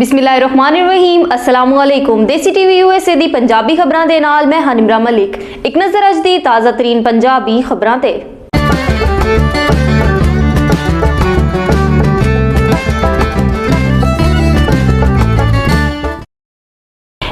बिस्मिल्लाहिर्रहमानिर्रहीम अस्सलामु अलैकुम। देसी टीवी यूएसए दी पंजाबी खबरां दे नाल मैं हां निमरा मलिक। एक नज़र अज दी ताज़ा तरीन पंजाबी खबरां ते।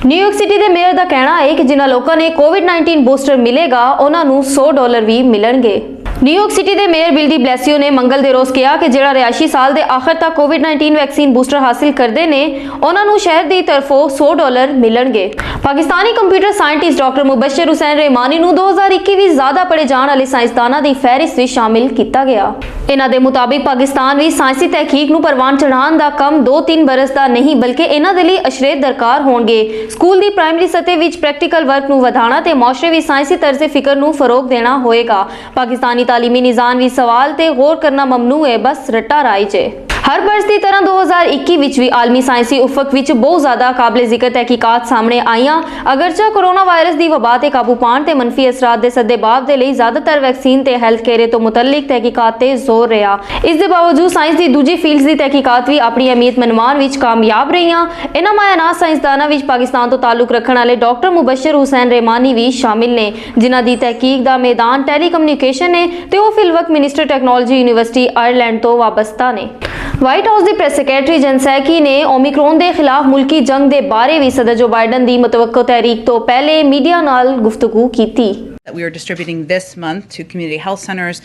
न्यूयॉर्क सिटी के मेयर का कहना है कि जिन्होंने लोगों ने कोविड-19 बूस्टर मिलेगा उन्होंने $100 भी मिलणगे। न्यूयॉर्क सिटी के मेयर बिल डी ब्लैसियो ने मंगल के रोज़ कहा कि जिहड़ा रिहायशी साल के आखिर तक कोविड-19 वैक्सीन बूस्टर हासिल करते हैं उन्होंने शहर की तरफों $100 मिलणगे। Pakistani computer scientist doctor Mubashar Hussain Rehmani नूं 2021 ज्यादा पढ़े जाने वाले साइंसदानां दी फहरिस्त विच शामिल किया गया। इन्हां दे मुताबिक पाकिस्तान भी साइंसी तहकीक नूं परवान चढ़ाउण दा कम 2-3 बरस दा नहीं बल्कि इन्हां दे लई अशरेत दरकार होणगे। स्कूल दी प्राइमरी सतह विच प्रैक्टिकल वर्क नूं वधाणा ते मुआशरे विच साइंसी तर्ज़े फिकर नूं फरोग देना होएगा। पाकिस्तानी तालीमी निज़ाम विच सवाल ते गौर करना ममनू है, बस रट्टा राई जे। हर बरस की तरह 2021 विच भी आलमी साइंसी उफक विच बहुत ज्यादा काबिल जिक्र तहकीकात सामने आईयां। अगरचा कोरोना वायरस की वबा ते काबू पाने ते मनफी असरात दे सद्देबाब दे लई ज्यादातर वैक्सीन ते हैल्थ केयर तो मुतल्लिक तहकीकात ते जोर रहा। इस दे बावजूद साइंस की दूजी फील्ड्स की तहकीकात भी अपनी अहमियत मनवान विच कामयाब रहियां। इन्हां मायनात साइंसदानां विच पाकिस्तान तो ताल्लुक रखने वाले डॉक्टर मुबशर हुसैन रहमानी भी शामिल ने, जिन्हां दी तहकीक दा मैदान टेलीकम्युनिकेशन है ते ओह फिलवक्त मिनिस्टर टेक्नोलॉजी यूनिवर्सिटी आयरलैंड तो वाबस्ता ने। व्हाइट हाउस के प्रेस सैकटरी जनसैकी ने ओमिक्रॉन के खिलाफ मुल्की जंग के बारे भी सदर जो बाइडन की मुतवक्को तहरीक तो पहले मीडिया नाल गुफ्तगू की। That we are distributing this month to community health centers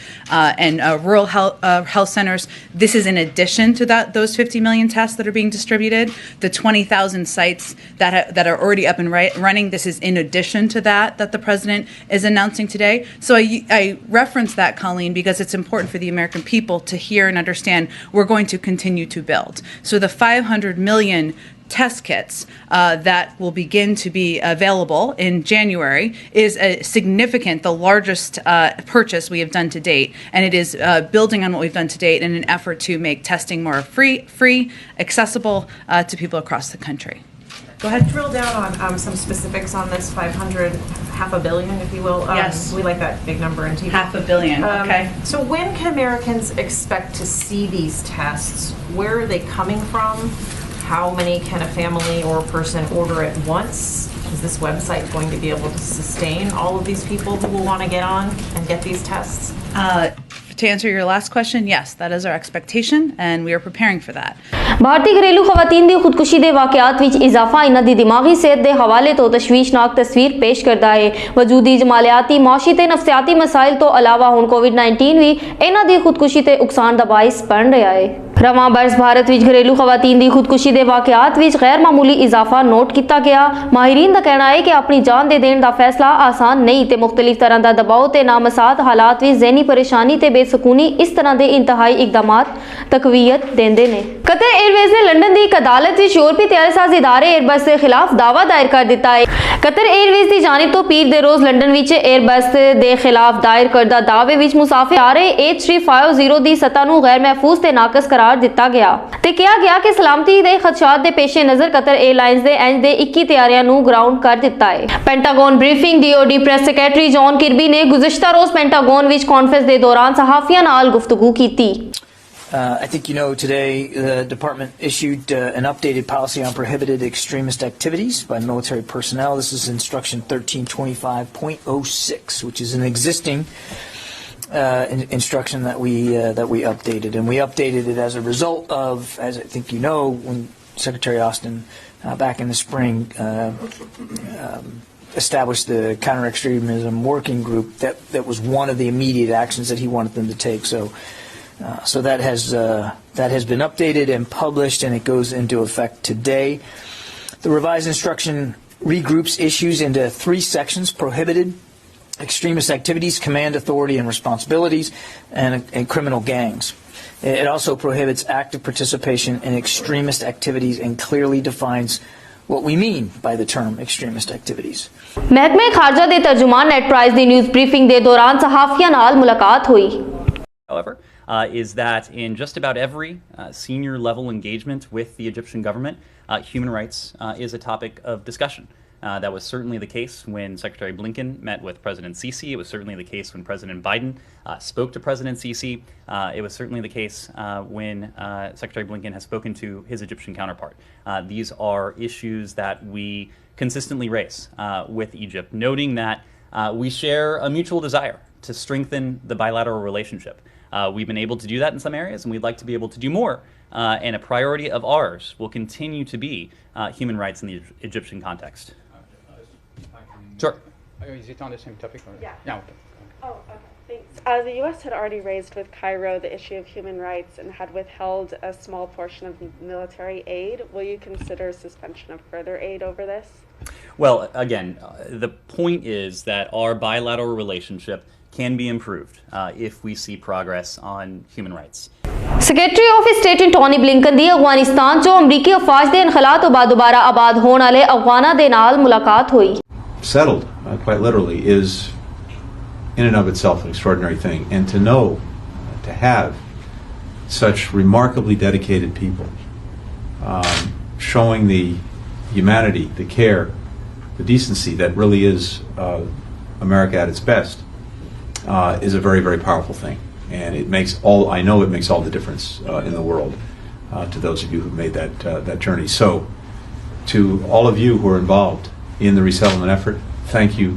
and rural health centers. This is in addition to those 50 million tests that are being distributed. The 20,000 sites that are already up and running. This is in addition to that the president is announcing today. So I reference that, Colleen, because it's important for the American people to hear and understand we're going to continue to build. So the 500 million test kits that will begin to be available in January is a significant, the largest purchase we have done to date, and it is building on what we've done to date in an effort to make testing more free, accessible to people across the country. Go ahead. Drill down on some specifics on this 500, half a billion, if you will. Yes. We like that big number in TV. Half a billion, okay. So when can Americans expect to see these tests? Where are they coming from? How many can a family or a person order at once? Is this website going to be able to sustain all of these people who will want to get on and get these tests? To answer your last question, yes, that is our expectation, and we are preparing for that. भारतीय घरेलू खवातीन दी खुदकुशी दे वाकयात विच इजाफा इन्हां दी दिमागी सेहत दे हवाले तो तशवीशनाक तस्वीर पेश करदा है। वजूदी जमालियाती माशी ते नफसियाती मसाइल तो अलावा हुण कोविड-19 भी इन्हां दी खुदकुशी ते उकसान दा बाइस बन रहा है। रवां बरस भारत विच घरेलू खवातीन दी खुदकुशी दे वाकयात विच गैर मामूली इजाफा नोट किया गया। माहिरीन दा कहना है कि अपनी जान दे देण दा फैसला आसान नहीं ते मुख्तलिफ तरह दा दबाव ते नामसात हालात विच ज़हनी परेशानी ते बेसकूनी इस तरह दे इंतहाई इकदामात तकवीयत देंदे ने। कतर एयरवेज ने लंदन की एक अदालत विच यूरोपी तैयारसाज इदारे एयरबस के खिलाफ दावा दायर कर दिता है। कतर एयरवेज की जानिब तो पीर दे रोज लंदन विच एयरबस के खिलाफ दायर करदा दावे विच मुसाफिर इदारे H350 की सतह नूं गैर महफूज ते नाकस करार दिता गया ते कहा गया कि सलामती दे खदशात दे पेशे नजर कतर एयरलाइंस दे इंज दे 21 तैयारियां नूं ग्राउंड कर दिता है। Pentagon briefing DOD press secretary John किर्बी ने गुज़श्ता रोज पेंटागन विच कॉन्फ्रेंस के दौरान सहाफियां नाल गुफ्तगू की। I think you know today the department issued an updated policy on prohibited extremist activities by military personnel. This is instruction 1325.06, which is an existing instruction that we updated, and we updated it as a result of, as I think you know, when Secretary Austin back in the spring established the counter-extremism working group that was one of the immediate actions that he wanted them to take. So that has been updated and published, and it goes into effect today. The revised instruction regroups issues into 3 sections: prohibited extremist activities, command authority and responsibilities, and criminal gangs. It also prohibits active participation in extremist activities and clearly defines what we mean by the term extremist activities. महकमे खारजा दे तर्जुमान net price दी news briefing दे दौरान सहाफियां नाल मुलाकात हुई। However, is that in just about every senior level engagement with the Egyptian government, human rights is a topic of discussion. That was certainly the case when Secretary Blinken met with President Sisi. It was certainly the case when President Biden spoke to President Sisi. It was certainly the case when Secretary Blinken has spoken to his Egyptian counterpart. These are issues that we consistently raise with Egypt, noting that we share a mutual desire to strengthen the bilateral relationship. We've been able to do that in some areas, and we'd like to be able to do more. And a priority of ours will continue to be human rights in the Egyptian context. Sure. Is it on the same topic? Or? Yeah. Okay. Oh, okay. Thanks. The U.S. had already raised with Cairo the issue of human rights and had withheld a small portion of military aid. Will you consider suspension of further aid over this? Well, again, the point is that our bilateral relationship can be improved if we see progress on human rights. Secretary of state Tony Blinken ਦੀ ਅਫਗਾਨਿਸਤਾਨ 'ਚੋਂ ਅਮਰੀਕੀ ਅਫਵਾਜ ਦੇ ਇਨਖਲਾ ਤੋਂ ਬਾਅਦ ਦੁਬਾਰਾ ਆਬਾਦ ਹੋਣ ਵਾਲੇ ਅਫਗਾਨਾਂ ਦੇ ਨਾਲ ਮੁਲਾਕਾਤ ਹੋਈ। Settled, quite literally, is in and of itself an extraordinary thing. And to know, to have such remarkably dedicated people showing the humanity, the care, the decency that really is America at its best is a very, very powerful thing. And it makes I know it makes all the difference in the world to those of you who've made that journey. So to all of you who are involved in the resettlement effort, thank you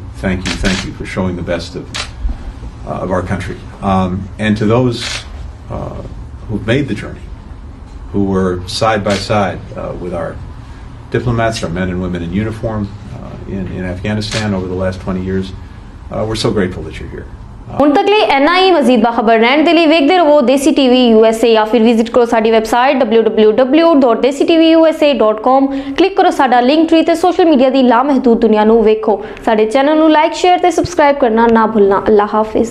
for showing the best of our country. And to those who've made the journey, who were side by side with our diplomats, our men and women in uniform in Afghanistan over the last 20 years, we're so grateful that you're here. ਹੁਣ ਤੱਕ ਲਈ ਇੰਨਾ ਹੀ। ਮਜ਼ੀਦ ਬਾਖਬਰ ਰਹਿਣ ਦੇ ਲਈ ਵੇਖਦੇ ਰਹੋ ਦੇਸੀ TV USA ਜਾਂ ਫਿਰ ਵਿਜ਼ਿਟ ਕਰੋ ਸਾਡੀ ਵੈਬਸਾਈਟ www.desitvusa.com। ਕਲਿੱਕ ਕਰੋ ਸਾਡਾ ਲਿੰਕ ਟਰੀ ਤੇ ਸੋਸ਼ਲ ਮੀਡੀਆ ਦੀ ਲਾਮਹਦੂਦ ਦੁਨੀਆ ਨੂੰ ਵੇਖੋ। ਸਾਡੇ ਚੈਨਲ ਨੂੰ ਲਾਈਕ, ਸ਼ੇਅਰ ਤੇ ਸਬਸਕ੍ਰਾਈਬ ਕਰਨਾ ਨਾ ਭੁੱਲਣਾ। ਅੱਲਾਹ ਹਾਫਿਜ਼।